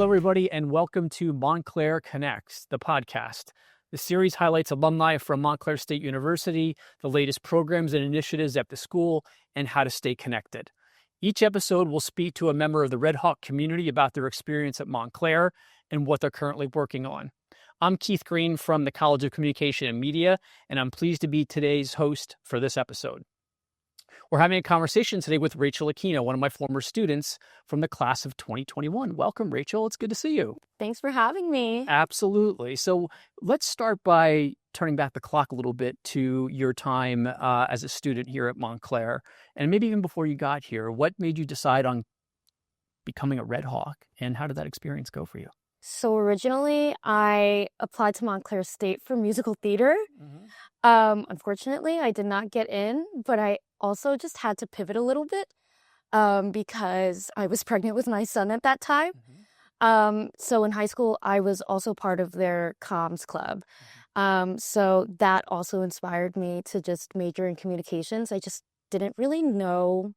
everybody, and welcome to Montclair Connects, the podcast. The series highlights alumni from Montclair State University, the latest programs and initiatives at the school, and how to stay connected. Each episode will speak to a member of the Red Hawk community about their experience at Montclair and what they're currently working on. I'm Keith Green from the College of Communication and Media, and I'm pleased to be today's host for this episode. We're having a conversation today with Rachel Aquino, one of my former students from the class of 2021. Welcome, Rachel. It's good to see you. Thanks for having me. Absolutely. So let's start by turning back the clock a little bit to your time as a student here at Montclair. And maybe even before you got here, what made you decide on becoming a Red Hawk, and how did that experience go for you? So originally, I applied to Montclair State for musical theater. Unfortunately, I did not get in, but I also just had to pivot a little bit because I was pregnant with my son at that time. So in high school, I was also part of their comms club. So that also inspired me to just major in communications. I just didn't really know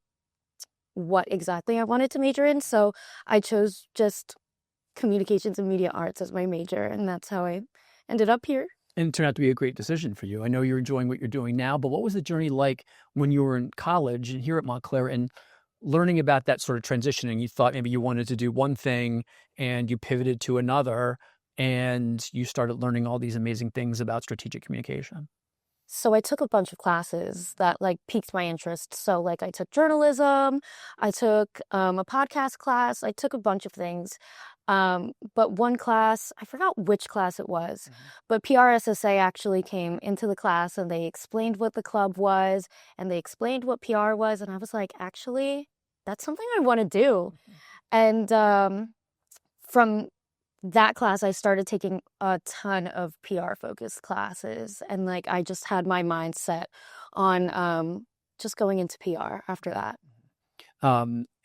what exactly I wanted to major in, so I chose just communications and media arts as my major, and that's how I ended up here. And it turned out to be a great decision for you. I know you're enjoying what you're doing now, but what was the journey like when you were in college and here at Montclair and learning about that sort of transition? And you thought maybe you wanted to do one thing and you pivoted to another and you started learning all these amazing things about strategic communication. So I took a bunch of classes that piqued my interest. So I took journalism, I took a podcast class, I took a bunch of things. But one class, I forgot which class it was, but PRSSA actually came into the class and they explained what the club was and they explained what PR was. And I was like, actually, that's something I want to do. And from that class, I started taking a ton of PR focused classes. And I just had my mind set on just going into PR after that.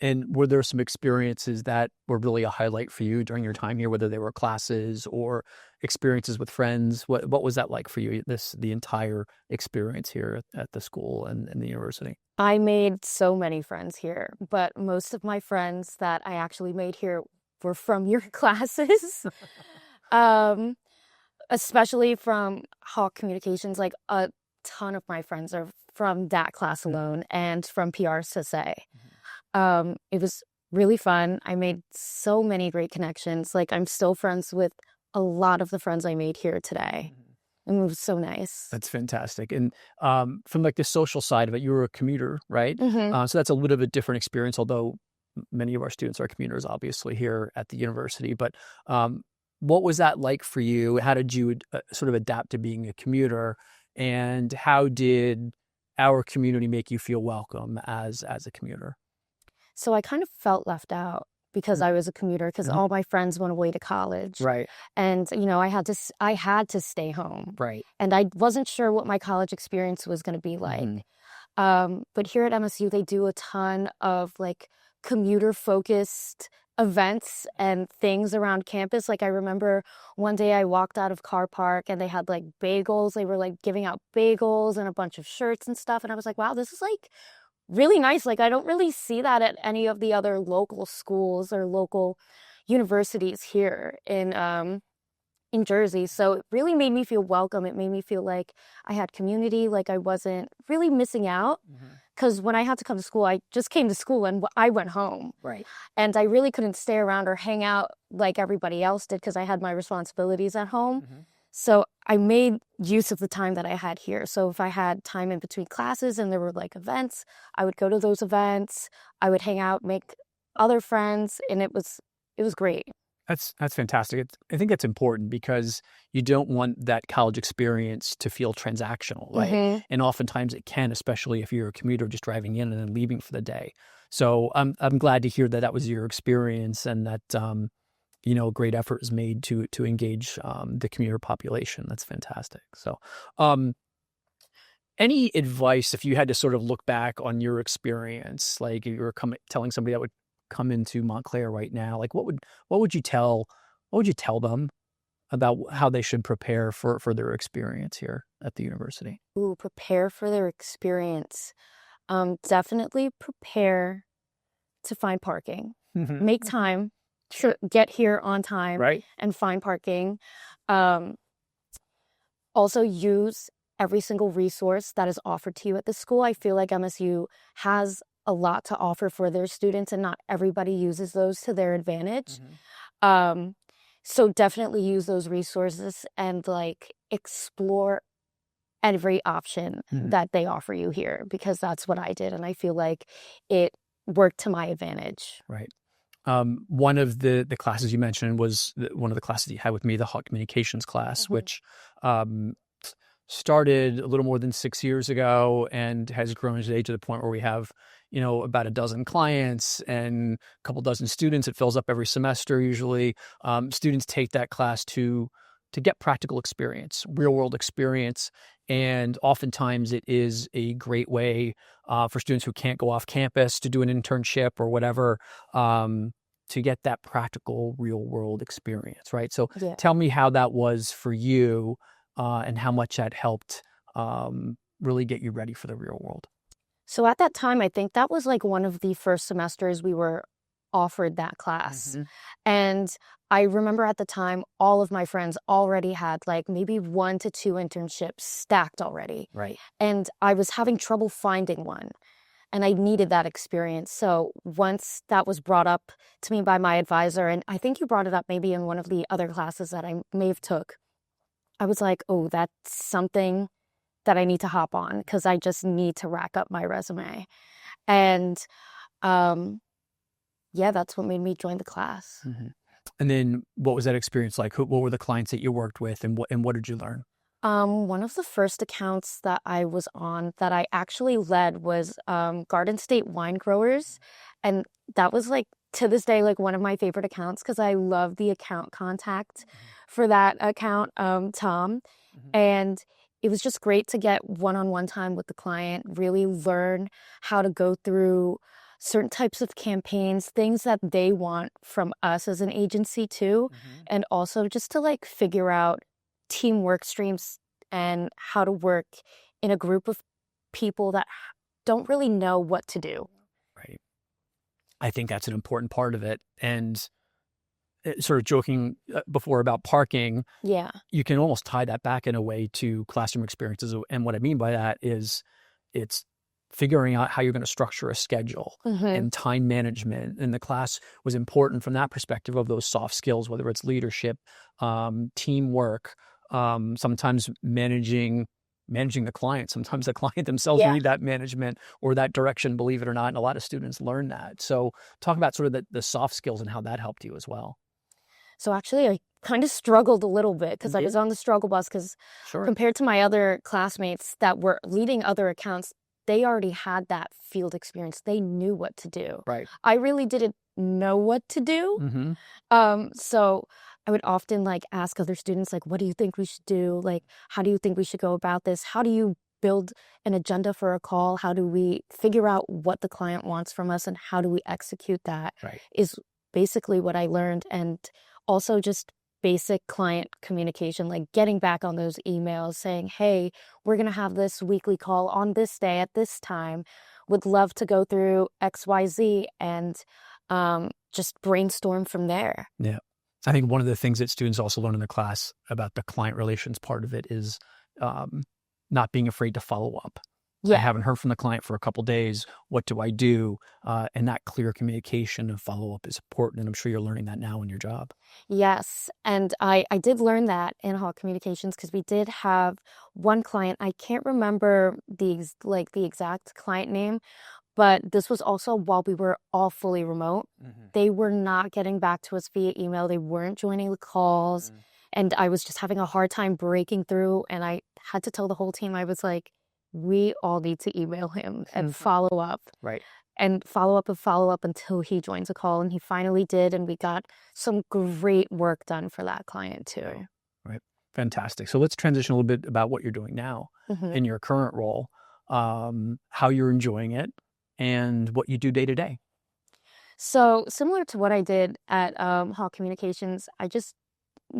And were there some experiences that were really a highlight for you during your time here, whether they were classes or experiences with friends? What was that like for you, the entire experience here at the school and the university? I made so many friends here, but most of my friends that I actually made here were from your classes, especially from Hawk Communications. A ton of my friends are from that class alone and from PRSSA. It was really fun. I made so many great connections. I'm still friends with a lot of the friends I made here today. And it was so nice. That's fantastic. And from the social side of it, you were a commuter, right? Mm-hmm. So that's a little bit different experience, although many of our students are commuters, obviously, here at the university. But what was that like for you? How did you sort of adapt to being a commuter? And how did our community make you feel welcome as a commuter? So I kind of felt left out because I was a commuter, because all my friends went away to college. Right. And, I had to stay home. Right. And I wasn't sure what my college experience was going to be like. But here at MSU, they do a ton of commuter focused events and things around campus. I remember one day I walked out of Car Park and they had bagels. They were giving out bagels and a bunch of shirts and stuff. And I was like, wow, this is really nice. I don't really see that at any of the other local schools or local universities here in Jersey. So it really made me feel welcome. It made me feel like I had community, I wasn't really missing out. Because when I had to come to school, I just came to school and I went home. Right. And I really couldn't stay around or hang out like everybody else did because I had my responsibilities at home. So I made use of the time that I had here. So if I had time in between classes and there were events, I would go to those events. I would hang out, make other friends, and it was great. That's fantastic. I think that's important because you don't want that college experience to feel transactional, right? And oftentimes it can, especially if you're a commuter just driving in and then leaving for the day. So I'm glad to hear that was your experience and that great effort is made to engage the commuter population. That's fantastic. So any advice, if you had to sort of look back on your experience, if you were telling somebody that would come into Montclair right now, what would you tell them about how they should prepare for their experience here at the university? Ooh, prepare for their experience. Definitely prepare to find parking. Make time. get here on time Right. and find parking. Also use every single resource that is offered to you at the school. I feel like MSU has a lot to offer for their students, and not everybody uses those to their advantage. So definitely use those resources and like explore every option that they offer you here, because that's what I did, and I feel like it worked to my advantage. Right. One of the classes you mentioned was one of the classes you had with me, the Hawk Communications class, which started a little more than 6 years ago and has grown today to the point where we have, about a dozen clients and a couple dozen students. It fills up every semester usually. Students take that class to get practical experience, real world experience. And oftentimes it is a great way for students who can't go off campus to do an internship or whatever, to get that practical real world experience, right? So tell me how that was for you, and how much that helped really get you ready for the real world. So at that time, I think that was like one of the first semesters we were offered that class. And I remember at the time, all of my friends already had like maybe 1 to 2 internships stacked already. Right. And I was having trouble finding one, and I needed that experience. So once that was brought up to me by my advisor, and I think you brought it up maybe in one of the other classes that I may have took, I was like, oh, that's something that I need to hop on, because I just need to rack up my resume. And that's what made me join the class. And then what was that experience like? What were the clients that you worked with, and what did you learn? One of the first accounts that I was on that I actually led was Garden State wine growers. And that was like, to this day, like one of my favorite accounts, because I love the account contact for that account, Tom. And it was just great to get one-on-one time with the client, really learn how to go through certain types of campaigns, things that they want from us as an agency too. And also just to like figure out teamwork streams and how to work in a group of people that don't really know what to do. Right. I think that's an important part of it. And sort of joking before about parking, you can almost tie that back in a way to classroom experiences. And what I mean by that is it's figuring out how you're going to structure a schedule and time management. And the class was important from that perspective of those soft skills, whether it's leadership, teamwork, sometimes managing the client. Sometimes the client themselves need that management or that direction, believe it or not. And a lot of students learn that. So talk about sort of the soft skills and how that helped you as well. So actually, I kind of struggled a little bit because I was on the struggle bus, because compared to my other classmates that were leading other accounts, they already had that field experience. They knew what to do. Right. I really didn't know what to do. So I would often like ask other students, like, what do you think we should do? Like, how do you think we should go about this? How do you build an agenda for a call? How do we figure out what the client wants from us, and how do we execute that? Is basically what I learned. And also just basic client communication, like getting back on those emails saying, hey, we're going to have this weekly call on this day at this time. Would love to go through XYZ, and just brainstorm from there. Yeah. I think one of the things that students also learn in the class about the client relations part of it is not being afraid to follow up. I haven't heard from the client for a couple of days. What do I do? And that clear communication and follow-up is important. And I'm sure you're learning that now in your job. Yes. And I did learn that in Hawk Communications, because we did have one client. I can't remember the exact client name, but this was also while we were all fully remote. They were not getting back to us via email. They weren't joining the calls. And I was just having a hard time breaking through. And I had to tell the whole team, I was like, we all need to email him and follow up. Right. And follow up until he joins a call. And he finally did. And we got some great work done for that client too. Right. Fantastic. So let's transition a little bit about what you're doing now in your current role, how you're enjoying it, and what you do day to day. So similar to what I did at Hall Communications, I just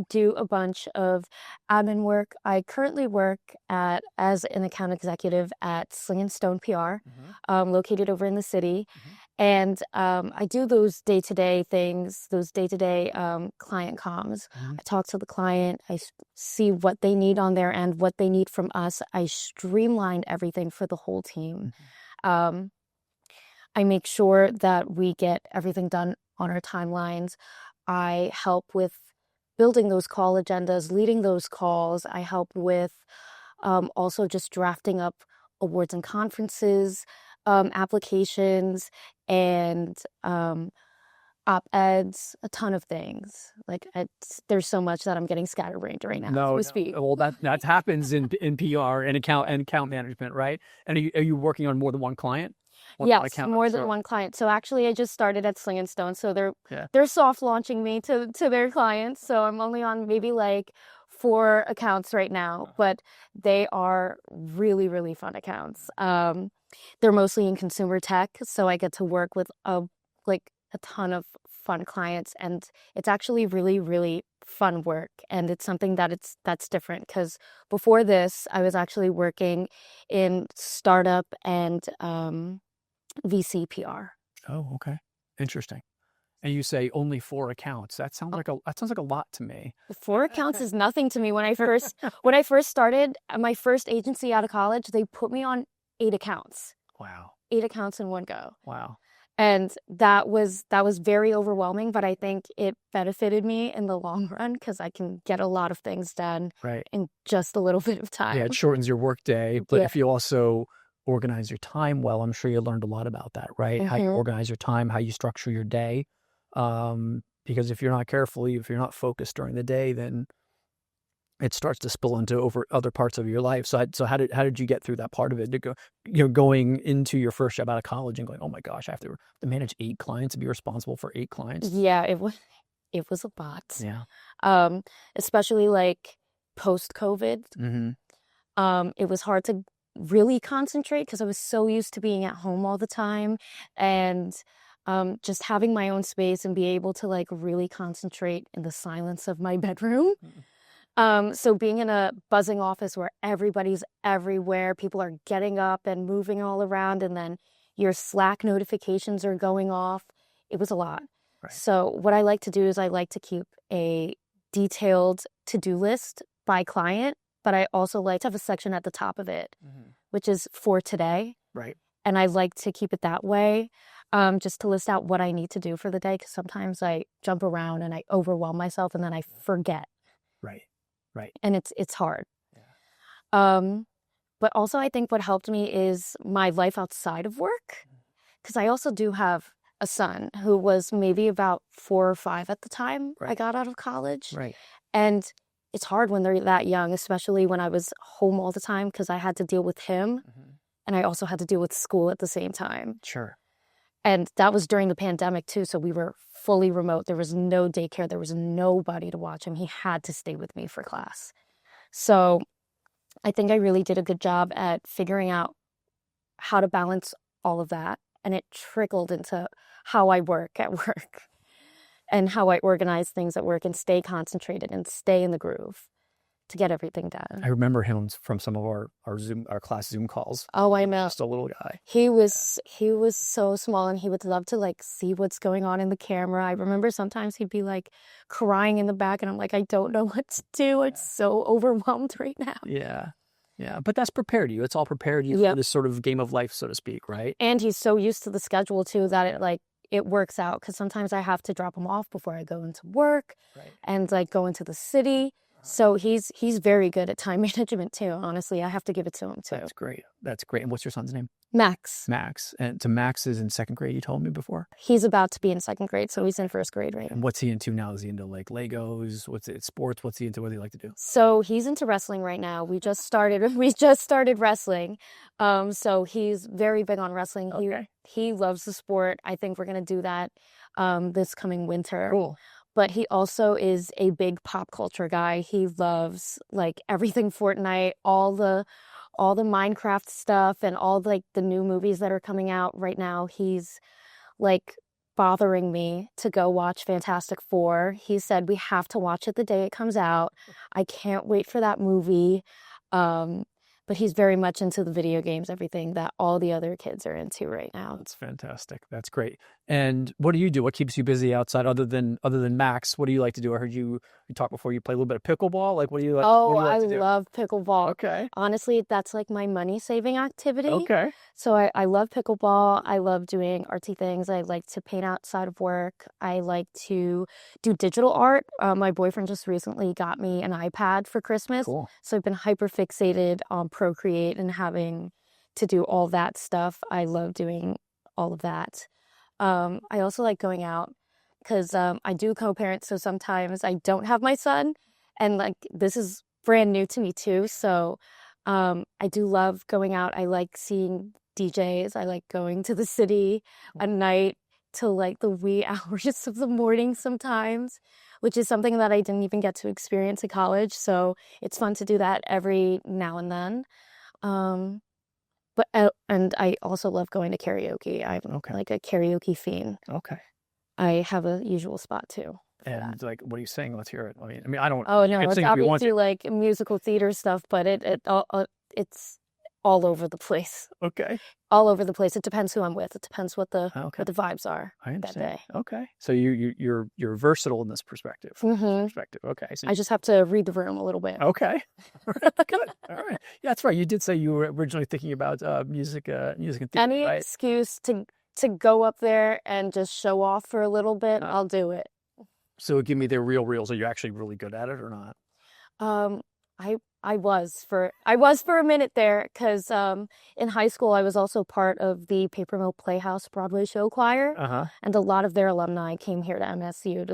do a bunch of admin work. I currently work as an account executive at Sling & Stone PR, located over in the city. And I do those day-to-day things, those day-to-day client comms. I talk to the client. I see what they need on their end, what they need from us. I streamline everything for the whole team. I make sure that we get everything done on our timelines. I help with building those call agendas, leading those calls. I help with also just drafting up awards and conferences, applications, and op-eds, a ton of things. Like there's so much that I'm getting scatterbrained right now as we speak. Well, that happens in PR and account management, right? And are you working on more than one client? Yes, more than one client. So actually, I just started at Sling & Stone, so they're soft launching me to their clients. So I'm only on maybe like 4 accounts right now, but they are really, really fun accounts. They're mostly in consumer tech, so I get to work with a ton of fun clients, and it's actually really, really fun work. And it's something that's different, because before this, I was actually working in startup and VC PR. Oh, okay, interesting. And you say only 4 accounts. That sounds like a lot to me. 4 accounts is nothing to me. When I first started my first agency out of college, they put me on 8 accounts. Wow. 8 accounts in one go. Wow. And that was very overwhelming, but I think it benefited me in the long run, because I can get a lot of things done in just a little bit of time. Yeah, it shortens your work day, but if you also organize your time well, I'm sure you learned a lot about that, right? How you organize your time, how you structure your day. Because if you're not careful, if you're not focused during the day, then it starts to spill into over other parts of your life. So how did you get through that part of it, to go, going into your first job out of college and going, oh my gosh, I have to manage 8 clients and be responsible for 8 clients? Yeah, it was a lot. Yeah. Especially like post-COVID. It was hard to really concentrate, because I was so used to being at home all the time, and just having my own space and be able to like really concentrate in the silence of my bedroom. So being in a buzzing office where everybody's everywhere, people are getting up and moving all around, and then your Slack notifications are going off, it was a lot. Right. So what I like to do is I like to keep a detailed to-do list by client, but I also like to have a section at the top of it, which is for today. Right. And I like to keep it that way, just to list out what I need to do for the day, because sometimes I jump around and I overwhelm myself, and then I forget. Right. Right. And it's hard. Yeah. But also I think what helped me is my life outside of work, because I also do have a son who was maybe about 4 or 5 at the time I got out of college. Right. And it's hard when they're that young, especially when I was home all the time, because I had to deal with him, and I also had to deal with school at the same time. Sure. And that was during the pandemic too, so we were fully remote. There was no daycare. There was nobody to watch him. He had to stay with me for class. So I think I really did a good job at figuring out how to balance all of that. And it trickled into how I work at work and how I organize things at work and stay concentrated and stay in the groove to get everything done. I remember him from some of our class Zoom calls. Oh, I know. Just a little guy. He was so small, and he would love to like see what's going on in the camera. I remember sometimes he'd be like crying in the back, and I'm like, I don't know what to do. I'm so overwhelmed right now. Yeah. Yeah. But that's prepared you. It's all prepared you for this sort of game of life, so to speak, right? And he's so used to the schedule too that it works out, because sometimes I have to drop him off before I go into work and like go into the city. So he's very good at time management too. Honestly, I have to give it to him too. That's great. That's great. And what's your son's name? Max. Max. And so Max is in 2nd grade, you told me before? He's about to be in 2nd grade, so he's in 1st grade right now. And what's he into now? Is he into like Legos? What's it? Sports? What's he into? What do you like to do? So he's into wrestling right now. We just started wrestling. So he's very big on wrestling. Okay. He loves the sport. I think we're gonna do that this coming winter. Cool. But he also is a big pop culture guy. He loves like everything Fortnite, all the Minecraft stuff, and all like the new movies that are coming out right now. He's like bothering me to go watch Fantastic Four. He said we have to watch it the day it comes out. I can't wait for that movie. but he's very much into the video games, everything that all the other kids are into right now. That's fantastic. That's great. And what do you do? What keeps you busy outside other than Max? What do you like to do? I heard you talk before, you play a little bit of pickleball. Like, what do you like? Oh, what do you like I to do? love pickleball. Okay. Honestly, that's like my money-saving activity. Okay. So I love pickleball. I love doing artsy things. I like to paint outside of work. I like to do digital art. My boyfriend just recently got me an iPad for Christmas. Cool. So I've been hyper fixated on Procreate and having to do all that stuff. I love doing all of that. I also like going out because I do co-parent. So sometimes I don't have my son. And like, this is brand new to me too. So I do love going out. I like seeing DJs. I like going to the city at night till like the wee hours of the morning sometimes, which is something that I didn't even get to experience in college. So it's fun to do that every now and then. And I also love going to karaoke. I'm like a karaoke fiend. Okay. I have a usual spot too. And like, what are you saying? Let's hear it. I mean, I don't. Oh no, I it's obviously like musical theater stuff, but it's all over the place. Okay. All over the place. It depends who I'm with. It depends what the vibes are that day. Okay. So you're versatile in this perspective. Perspective. Okay. So I just have to read the room a little bit. Okay. Good. All right. Yeah, that's right. You did say you were originally thinking about music and theater. Any right? excuse to go up there and just show off for a little bit, I'll do it. So give me the real reels. Are you actually really good at it or not? I was for a minute there because in high school I was also part of the Paper Mill Playhouse Broadway show choir, and a lot of their alumni came here to MSU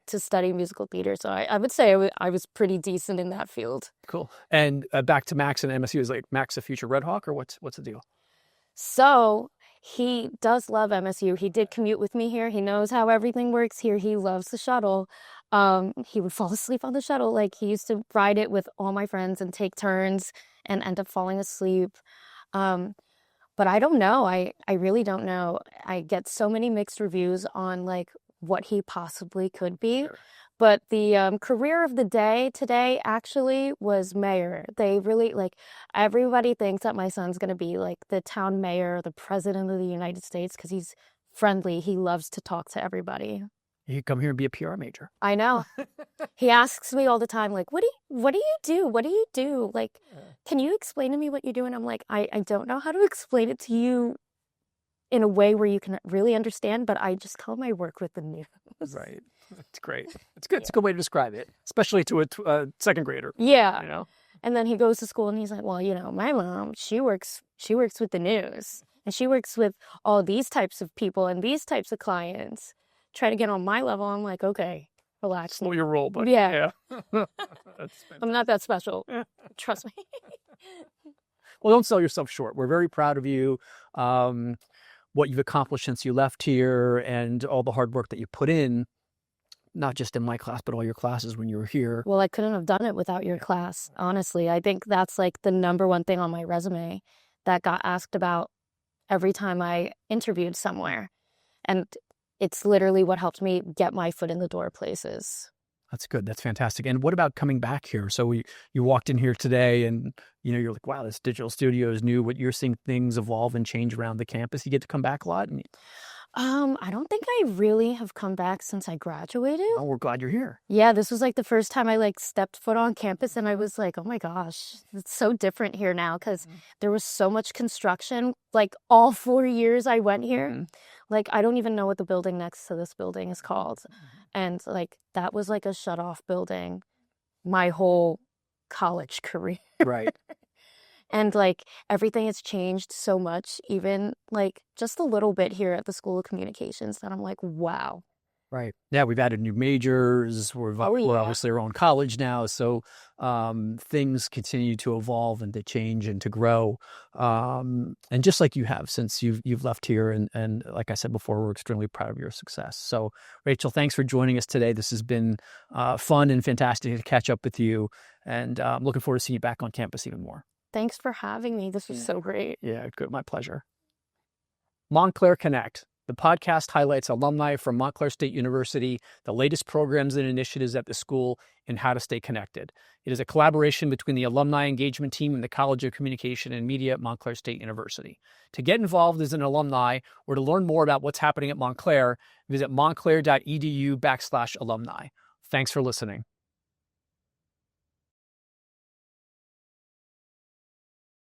to study musical theater. So I would say I was pretty decent in that field. Cool. And back to Max and MSU, is like Max a future Red Hawk or what's the deal? So he does love MSU. He did commute with me here. He knows how everything works here. He loves the shuttle. He would fall asleep on the shuttle. Like, he used to ride it with all my friends and take turns and end up falling asleep. But I don't know. I really don't know. I get so many mixed reviews on like what he possibly could be. Sure. But the career of the day today actually was mayor. They really, like, everybody thinks that my son's going to be like the town mayor, the president of the United States, because he's friendly. He loves to talk to everybody. You come here and be a PR major. I know. He asks me all the time, like, what do you do? What do you do? Like, can you explain to me what you do? And I'm like, I don't know how to explain it to you in a way where you can really understand, but I just call my work with the news. Right. That's great. It's good. It's a good way to describe it, especially to a second grader. Yeah. You know? And then he goes to school and he's like, well, you know, my mom, she works with the news, and she works with all these types of people and these types of clients. Try to get on my level. I'm like, okay, relax. Slow your roll, but yeah. That's I'm not that special. Trust me. Well, don't sell yourself short. We're very proud of you. What you've accomplished since you left here and all the hard work that you put in, not just in my class, but all your classes when you were here. Well, I couldn't have done it without your class. Honestly, I think that's like the number one thing on my resume that got asked about every time I interviewed somewhere. And it's literally what helped me get my foot in the door places. That's good. That's fantastic. And what about coming back here? So you walked in here today and, you know, you're like, wow, this digital studio is new. What you're seeing things evolve and change around the campus. You get to come back a lot? I don't think I really have come back since I graduated. Oh, we're glad you're here. Yeah, this was like the first time I like stepped foot on campus, and I was like, oh my gosh, it's so different here now because there was so much construction. Like all 4 years I went here, like I don't even know what the building next to this building is called. And like that was like a shut off building my whole college career. Right. And like everything has changed so much, even like just a little bit here at the School of Communications, that I'm like, wow. Right. Yeah, we've added new majors. We're obviously our own college now. So things continue to evolve and to change and to grow. And just like you have since you've left here. And like I said before, we're extremely proud of your success. So Rachel, thanks for joining us today. This has been fun and fantastic to catch up with you. And I'm looking forward to seeing you back on campus even more. Thanks for having me. This was so great. Yeah, good. My pleasure. MONTCLAIRconnect, The podcast highlights alumni from Montclair State University, the latest programs and initiatives at the school, and how to stay connected. It is a collaboration between the Alumni Engagement Team and the College of Communication and Media at Montclair State University. To get involved as an alumni or to learn more about what's happening at Montclair, visit montclair.edu/alumni. Thanks for listening.